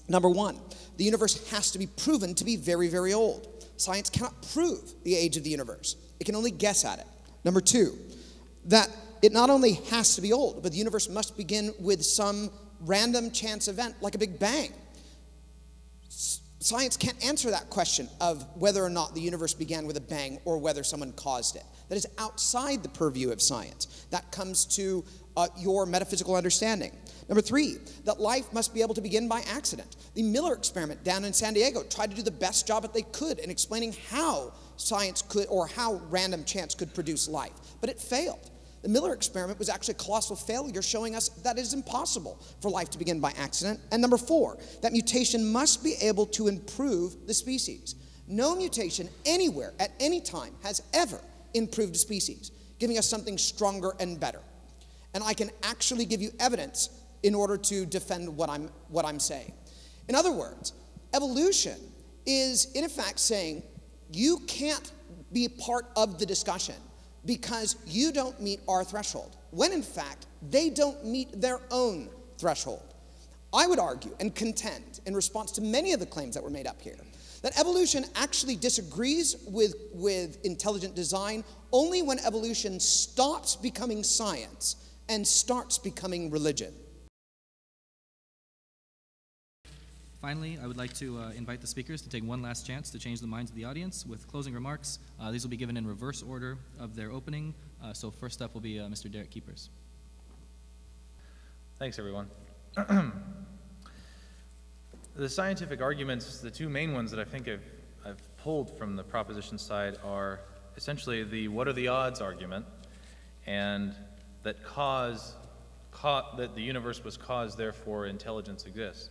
Number one, the universe has to be proven to be very, very old. Science cannot prove the age of the universe. It can only guess at it. Number two, that it not only has to be old, but the universe must begin with some random chance event like a Big Bang. Science can't answer that question of whether or not the universe began with a bang or whether someone caused it. That is outside the purview of science. That comes to your metaphysical understanding. Number three, that life must be able to begin by accident. The Miller experiment down in San Diego tried to do the best job that they could in explaining how science could, or how random chance could produce life, but it failed. The Miller experiment was actually a colossal failure, showing us that it is impossible for life to begin by accident. And number four, that mutation must be able to improve the species. No mutation anywhere at any time has ever improved a species, giving us something stronger and better. And I can actually give you evidence in order to defend what I'm saying. In other words, evolution is in effect saying you can't be part of the discussion because you don't meet our threshold, when in fact they don't meet their own threshold. I would argue and contend, in response to many of the claims that were made up here, that evolution actually disagrees with intelligent design only when evolution stops becoming science and starts becoming religion. Finally, I would like to invite the speakers to take one last chance to change the minds of the audience with closing remarks. These will be given in reverse order of their opening. So first up will be Mr. Derek Keepers. Thanks, everyone. The scientific arguments, the two main ones that I think I've pulled from the proposition side are essentially the what are the odds argument, and that that the universe was caused, therefore intelligence exists.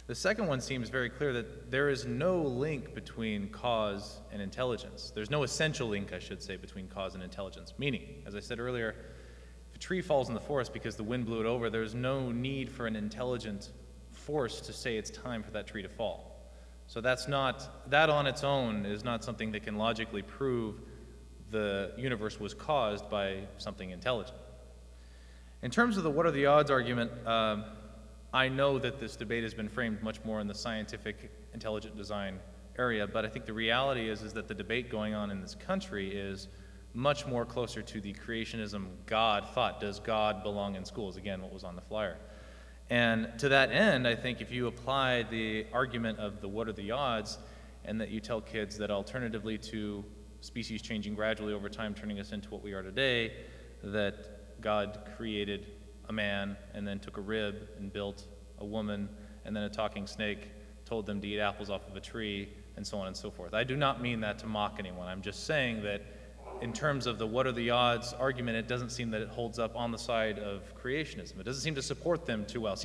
The second one seems very clear, that there is no link between cause and intelligence. There's no essential link, I should say, between cause and intelligence. Meaning, as I said earlier, if a tree falls in the forest because the wind blew it over, there's no need for an intelligent force to say it's time for that tree to fall. So that on its own is not something that can logically prove the universe was caused by something intelligent. In terms of the what are the odds argument, I know that this debate has been framed much more in the scientific intelligent design area, but I think the reality is that the debate going on in this country is much more closer to the creationism God thought. Does God belong in schools? Again, what was on the flyer. And to that end, I think if you apply the argument of the what are the odds, and that you tell kids that alternatively to species changing gradually over time, turning us into what we are today, that God created a man and then took a rib and built a woman, and then a talking snake told them to eat apples off of a tree, and so on and so forth. I do not mean that to mock anyone. I'm just saying that in terms of the what are the odds argument, it doesn't seem that it holds up on the side of creationism. It doesn't seem to support them too well. It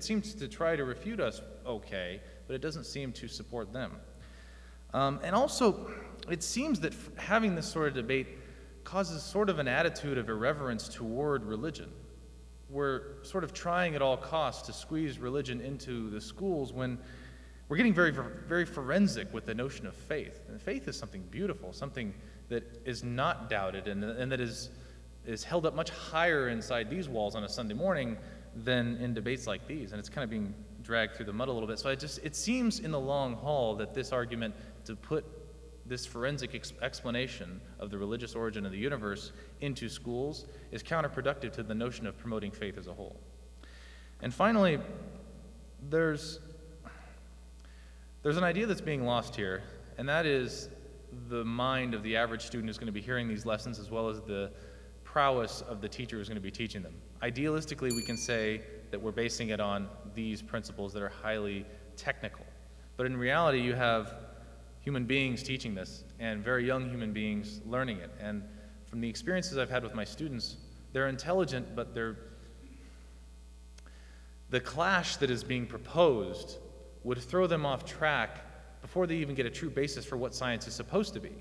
seems to try to refute us okay, but it doesn't seem to support them. And also, it seems that having this sort of debate causes sort of an attitude of irreverence toward religion. We're sort of trying at all costs to squeeze religion into the schools when we're getting very, very forensic with the notion of faith. And faith is something beautiful, something that is not doubted and that is held up much higher inside these walls on a Sunday morning than in debates like these. And it's kind of being dragged through the mud a little bit. So it seems in the long haul that this argument to put this forensic explanation of the religious origin of the universe into schools is counterproductive to the notion of promoting faith as a whole. And finally, there's an idea that's being lost here, and that is the mind of the average student who's going to be hearing these lessons, as well as the prowess of the teacher who's going to be teaching them. Idealistically, we can say that we're basing it on these principles that are highly technical. But in reality, you have human beings teaching this, and very young human beings learning it. And from the experiences I've had with my students, they're intelligent, but the clash that is being proposed would throw them off track before they even get a true basis for what science is supposed to be.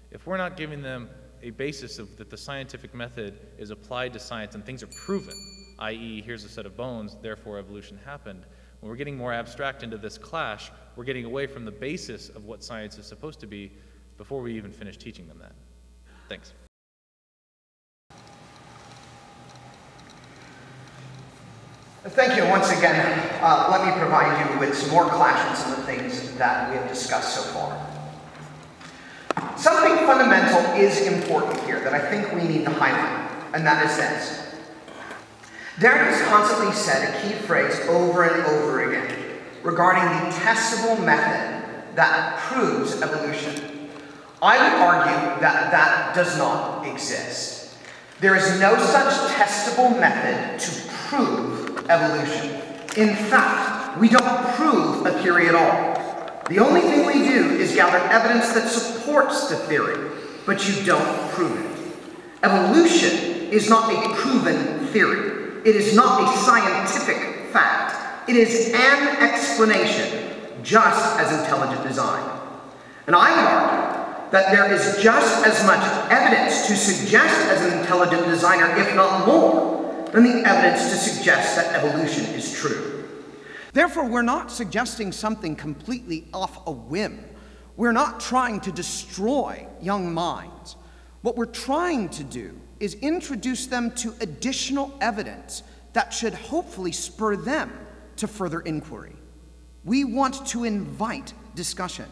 If we're not giving them a basis of that the scientific method is applied to science and things are proven, i.e., here's a set of bones, therefore evolution happened, when we're getting more abstract into this clash, we're getting away from the basis of what science is supposed to be before we even finish teaching them that. Thanks. Thank you. Once again, let me provide you with some more clash on some of the things that we have discussed so far. Something fundamental is important here that I think we need to highlight, and that is this. Derek has constantly said a key phrase over and over again regarding the testable method that proves evolution. I would argue that that does not exist. There is no such testable method to prove evolution. In fact, we don't prove a theory at all. The only thing we do is gather evidence that supports the theory, but you don't prove it. Evolution is not a proven theory. It is not a scientific fact. It is an explanation, just as intelligent design. And I would argue that there is just as much evidence to suggest as an intelligent designer, if not more, than the evidence to suggest that evolution is true. Therefore, we're not suggesting something completely off a whim. We're not trying to destroy young minds. What we're trying to do is introduce them to additional evidence that should hopefully spur them to further inquiry. We want to invite discussion.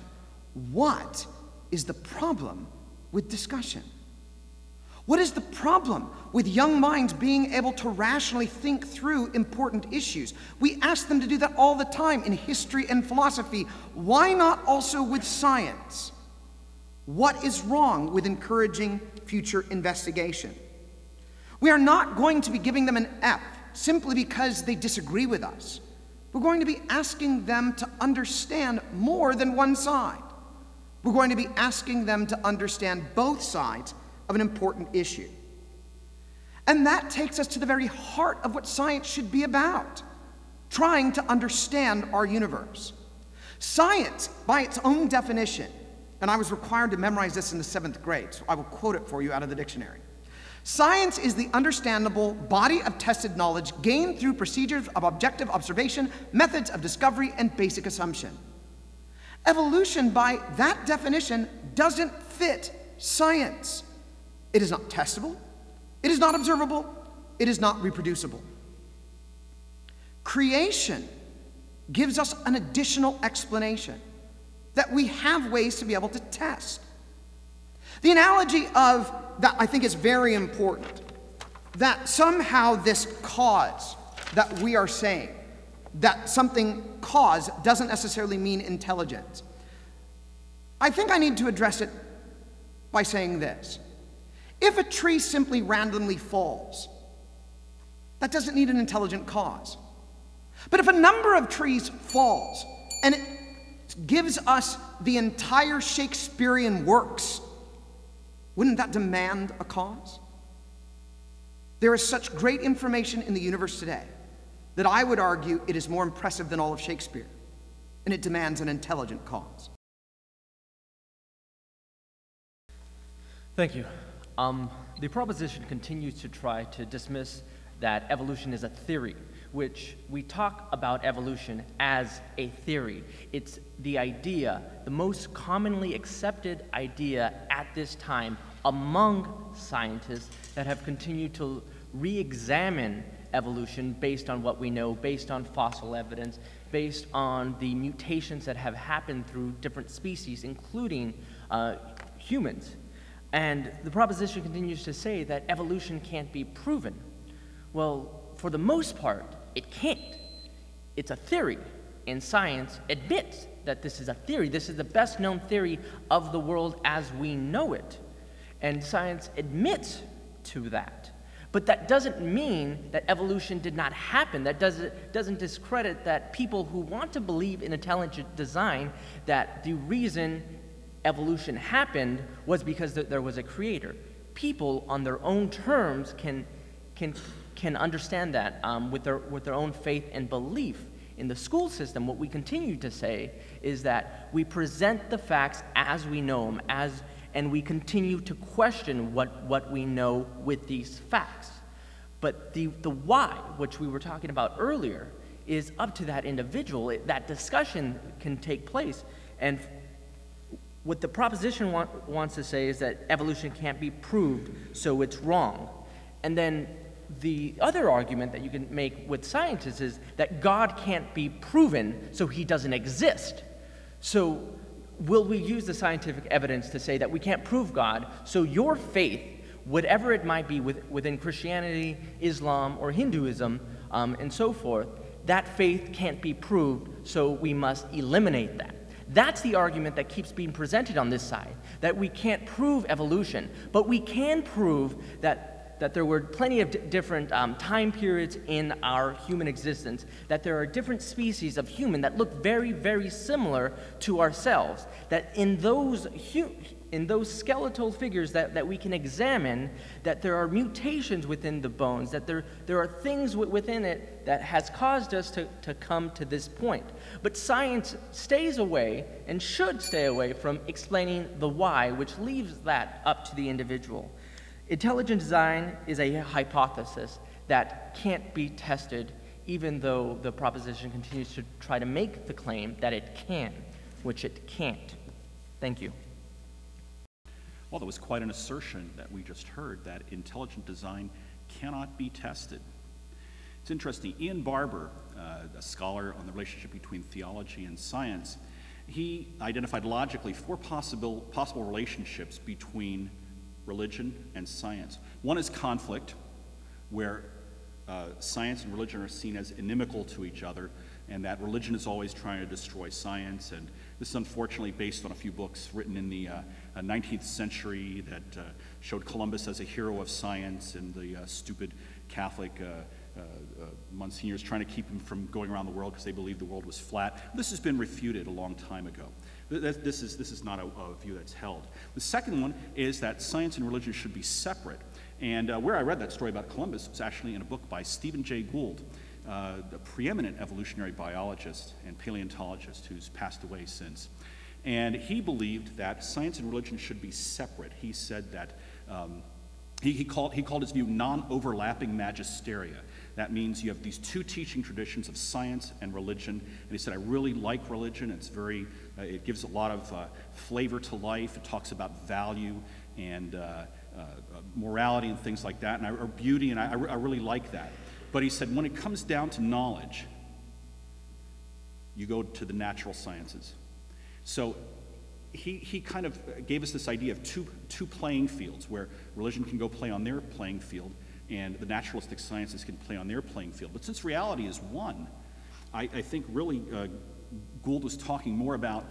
What is the problem with discussion? What is the problem with young minds being able to rationally think through important issues? We ask them to do that all the time in history and philosophy. Why not also with science? What is wrong with encouraging future investigation? We are not going to be giving them an F simply because they disagree with us. We're going to be asking them to understand more than one side. We're going to be asking them to understand both sides of an important issue. And that takes us to the very heart of what science should be about, trying to understand our universe. Science, by its own definition, and I was required to memorize this in the 7th grade, so I will quote it for you out of the dictionary. Science is the understandable body of tested knowledge gained through procedures of objective observation, methods of discovery, and basic assumption. Evolution, by that definition, doesn't fit science. It is not testable, it is not observable, it is not reproducible. Creation gives us an additional explanation that we have ways to be able to test. The analogy of that I think is very important, that somehow this cause that we are saying, that something cause doesn't necessarily mean intelligence. I think I need to address it by saying this. If a tree simply randomly falls, that doesn't need an intelligent cause. But if a number of trees falls and it gives us the entire Shakespearean works, wouldn't that demand a cause? There is such great information in the universe today that I would argue it is more impressive than all of Shakespeare, and it demands an intelligent cause. Thank you. The proposition continues to try to dismiss that evolution is a theory, which we talk about evolution as a theory. It's the idea, the most commonly accepted idea at this time among scientists that have continued to re-examine evolution based on what we know, based on fossil evidence, based on the mutations that have happened through different species, including humans. And the proposition continues to say that evolution can't be proven. Well, for the most part, it can't. It's a theory, and science admits that this is a theory. This is the best known theory of the world as we know it. And science admits to that. But that doesn't mean that evolution did not happen. That doesn't discredit that people who want to believe in intelligent design, that the reason evolution happened was because there was a creator. People on their own terms can understand that with their own faith and belief. In the school system, what we continue to say is that we present the facts as we know them, and we continue to question what we know with these facts. But the why, which we were talking about earlier, is up to that individual. That discussion can take place. And what the proposition wants to say is that evolution can't be proved, so it's wrong. And then the other argument that you can make with scientists is that God can't be proven, so he doesn't exist. So will we use the scientific evidence to say that we can't prove God, so your faith, whatever it might be within Christianity, Islam, or Hinduism, and so forth, that faith can't be proved, so we must eliminate that. That's the argument that keeps being presented on this side, that we can't prove evolution, but we can prove that there were plenty of different time periods in our human existence, that there are different species of human that look very, very similar to ourselves, that in those skeletal figures that we can examine, that there are mutations within the bones, that there are things within it that has caused us to come to this point. But science stays away and should stay away from explaining the why, which leaves that up to the individual. Intelligent design is a hypothesis that can't be tested, even though the proposition continues to try to make the claim that it can, which it can't. Thank you. Well, that was quite an assertion that we just heard, that intelligent design cannot be tested. It's interesting. Ian Barber, a scholar on the relationship between theology and science, he identified logically 4 possible relationships between religion and science. One is conflict, where science and religion are seen as inimical to each other, and that religion is always trying to destroy science. And this is unfortunately based on a few books written in the 19th century that showed Columbus as a hero of science, and the stupid Catholic monsignors trying to keep him from going around the world because they believed the world was flat. This has been refuted a long time ago. This is not a view that's held. The second one is that science and religion should be separate. And where I read that story about Columbus was actually in a book by Stephen Jay Gould, the preeminent evolutionary biologist and paleontologist who's passed away since. And he believed that science and religion should be separate. He said that he called his view non-overlapping magisteria. That means you have these 2 teaching traditions of science and religion. And he said, I really like religion. It's very, it gives a lot of flavor to life. It talks about value and morality and things like that, or beauty, and I really like that. But he said, when it comes down to knowledge, you go to the natural sciences. So he kind of gave us this idea of two playing fields, where religion can go play on their playing field, and the naturalistic sciences can play on their playing field. But since reality is one, I think really Gould was talking more about,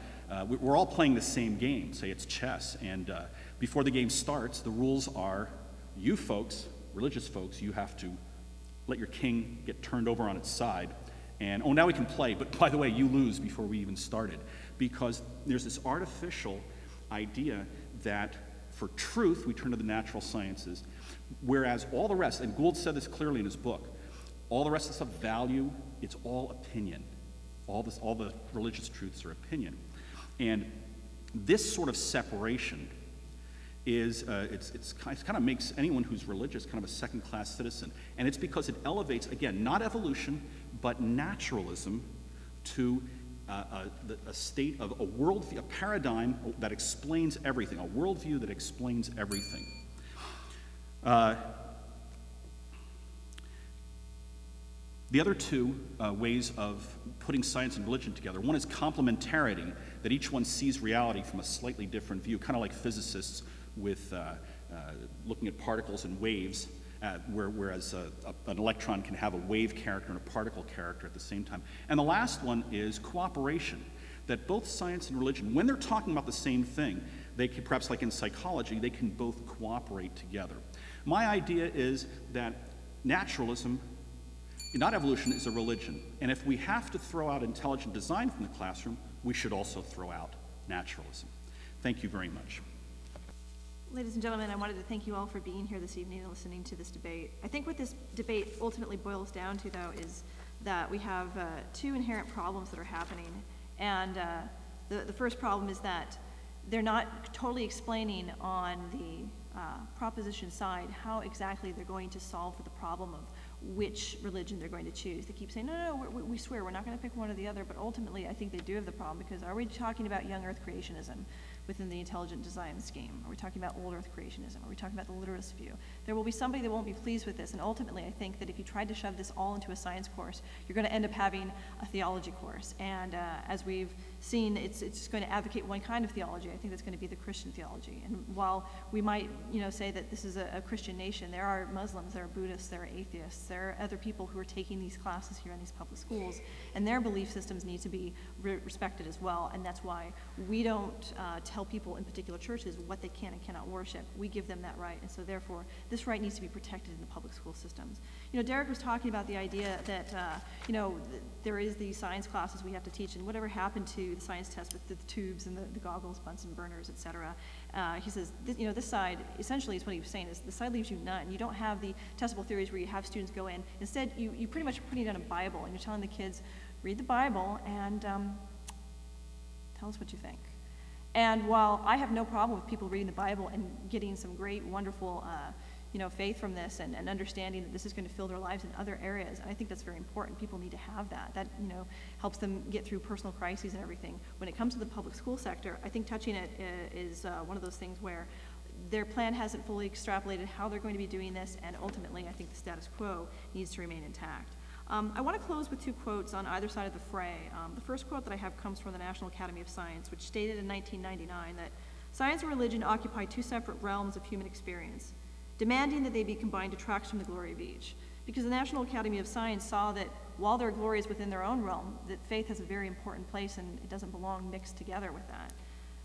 we're all playing the same game, say it's chess, and before the game starts, the rules are, you folks, religious folks, you have to let your king get turned over on its side, and oh, now we can play, but by the way, you lose before we even started, because there's this artificial idea that for truth, we turn to the natural sciences, whereas all the rest, and Gould said this clearly in his book, all the rest of the stuff, value, it's all opinion. All the religious truths are opinion. And this sort of separation is, it kind of makes anyone who's religious kind of a second-class citizen. And it's because it elevates, again, not evolution, but naturalism to a state of a worldview, a paradigm that explains everything, a worldview that explains everything. The other 2 ways of putting science and religion together, one is complementarity, that each one sees reality from a slightly different view, kind of like physicists with looking at particles and waves, whereas an electron can have a wave character and a particle character at the same time. And the last one is cooperation, that both science and religion, when they're talking about the same thing, they can, perhaps like in psychology, they can both cooperate together. My idea is that naturalism, not evolution, is a religion. And if we have to throw out intelligent design from the classroom, we should also throw out naturalism. Thank you very much. Ladies and gentlemen, I wanted to thank you all for being here this evening and listening to this debate. I think what this debate ultimately boils down to, though, is that we have 2 inherent problems that are happening. And the first problem is that they're not totally explaining on the proposition side how exactly they're going to solve for the problem of which religion they're going to choose. They keep saying, no, we swear we're not going to pick one or the other, but ultimately I think they do have the problem, because are we talking about young earth creationism within the intelligent design scheme? Are we talking about old earth creationism? Are we talking about the literalist view? There will be somebody that won't be pleased with this, and ultimately I think that if you tried to shove this all into a science course, you're going to end up having a theology course. And as we've seen, it's just going to advocate one kind of theology. I think that's going to be the Christian theology. And while we might, say that this is a Christian nation, there are Muslims, there are Buddhists, there are atheists, there are other people who are taking these classes here in these public schools, and their belief systems need to be respected as well. And that's why we don't tell people in particular churches what they can and cannot worship. We give them that right, and so therefore this right needs to be protected in the public school systems. Derek was talking about the idea that there is these science classes we have to teach, and whatever happened to the science test with the tubes and the goggles, Bunsen burners, etc. He says, this side, essentially is what he was saying, is the side leaves you none. You don't have the testable theories where you have students go in. Instead, you pretty much are putting down a Bible, and you're telling the kids, read the Bible and tell us what you think. And while I have no problem with people reading the Bible and getting some great, wonderful faith from this and understanding that this is going to fill their lives in other areas. And I think that's very important. People need to have that. That, helps them get through personal crises and everything. When it comes to the public school sector, I think touching it is one of those things where their plan hasn't fully extrapolated how they're going to be doing this, and ultimately I think the status quo needs to remain intact. I want to close with two quotes on either side of the fray. The first quote that I have comes from the National Academy of Science, which stated in 1999 that science and religion occupy two separate realms of human experience. Demanding that they be combined detracts from the glory of each. Because the National Academy of Science saw that while their glory is within their own realm, that faith has a very important place and it doesn't belong mixed together with that.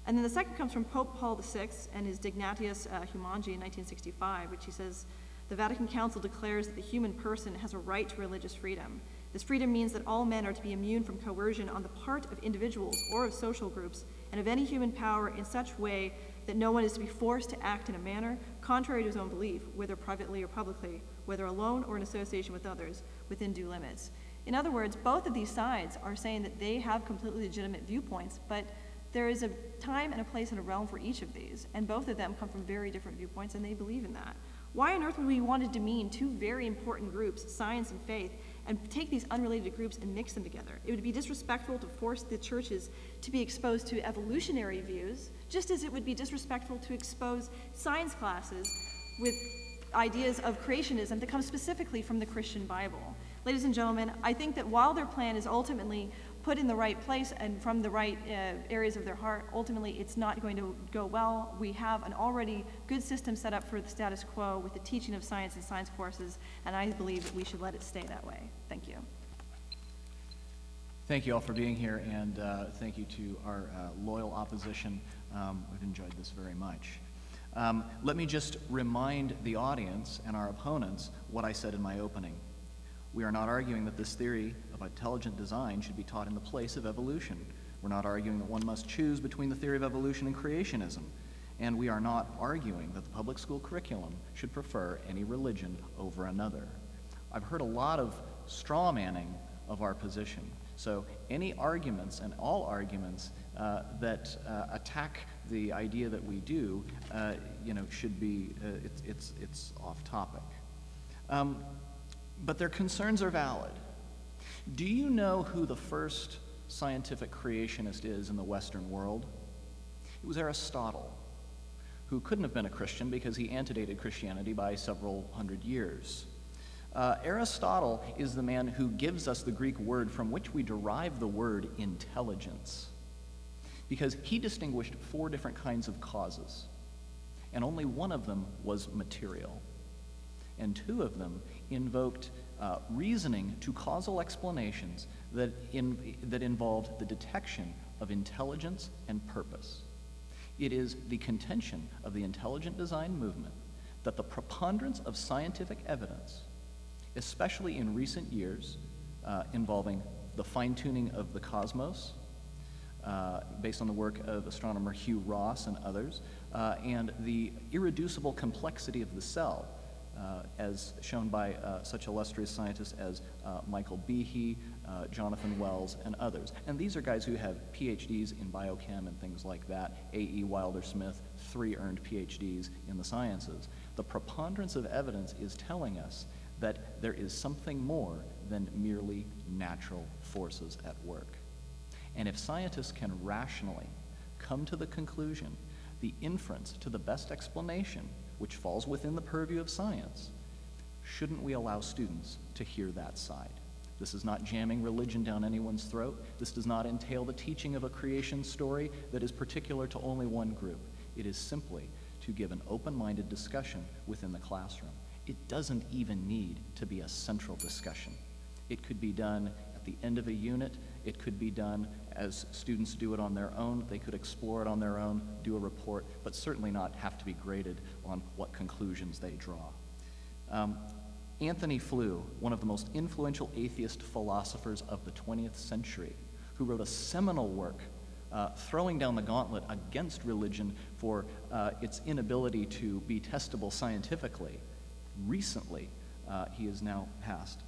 And then the second comes from Pope Paul VI and his Dignitatis Humanae in 1965, which he says, the Vatican Council declares that the human person has a right to religious freedom. This freedom means that all men are to be immune from coercion on the part of individuals or of social groups and of any human power in such way that no one is to be forced to act in a manner contrary to his own belief, whether privately or publicly, whether alone or in association with others, within due limits. In other words, both of these sides are saying that they have completely legitimate viewpoints, but there is a time and a place and a realm for each of these, and both of them come from very different viewpoints, and they believe in that. Why on earth would we want to demean two very important groups, science and faith, and take these unrelated groups and mix them together? It would be disrespectful to force the churches to be exposed to evolutionary views, just as it would be disrespectful to expose science classes with ideas of creationism that come specifically from the Christian Bible. Ladies and gentlemen, I think that while their plan is ultimately put in the right place and from the right areas of their heart, ultimately it's not going to go well. We have an already good system set up for the status quo with the teaching of science and science courses, and I believe that we should let it stay that way. Thank you. Thank you all for being here, and thank you to our loyal opposition. We've enjoyed this very much. Let me just remind the audience and our opponents what I said in my opening. We are not arguing that this theory of intelligent design should be taught in the place of evolution. We're not arguing that one must choose between the theory of evolution and creationism. And we are not arguing that the public school curriculum should prefer any religion over another. I've heard a lot of straw manning of our position. So any arguments and all arguments that attack the idea that we do, should be, it's off topic. But their concerns are valid. Do you know who the first scientific creationist is in the Western world? It was Aristotle, who couldn't have been a Christian because he antedated Christianity by several hundred years. Aristotle is the man who gives us the Greek word from which we derive the word intelligence, because he distinguished 4 different kinds of causes, and only one of them was material, and 2 of them invoked reasoning to causal explanations that involved the detection of intelligence and purpose. It is the contention of the intelligent design movement that the preponderance of scientific evidence, especially in recent years, involving the fine-tuning of the cosmos, based on the work of astronomer Hugh Ross and others, and the irreducible complexity of the cell, as shown by such illustrious scientists as Michael Behe, Jonathan Wells, and others. And these are guys who have PhDs in biochem and things like that. A.E. Wilder-Smith, 3 earned PhDs in the sciences. The preponderance of evidence is telling us that there is something more than merely natural forces at work. And if scientists can rationally come to the conclusion, the inference to the best explanation, which falls within the purview of science, shouldn't we allow students to hear that side? This is not jamming religion down anyone's throat. This does not entail the teaching of a creation story that is particular to only one group. It is simply to give an open-minded discussion within the classroom. It doesn't even need to be a central discussion. It could be done at the end of a unit. It could be done as students do it on their own. They could explore it on their own, do a report, but certainly not have to be graded on what conclusions they draw. Anthony Flew, one of the most influential atheist philosophers of the 20th century, who wrote a seminal work throwing down the gauntlet against religion for its inability to be testable scientifically. Recently, he is now passed,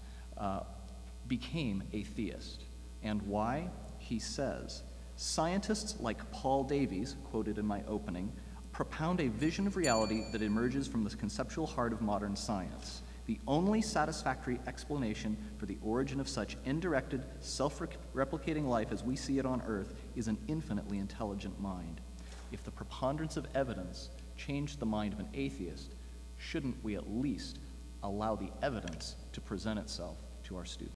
became a theist. And why? He says, scientists like Paul Davies, quoted in my opening, propound a vision of reality that emerges from the conceptual heart of modern science. The only satisfactory explanation for the origin of such indirected, self-replicating life as we see it on Earth is an infinitely intelligent mind. If the preponderance of evidence changed the mind of an atheist, shouldn't we at least allow the evidence to present itself to our students?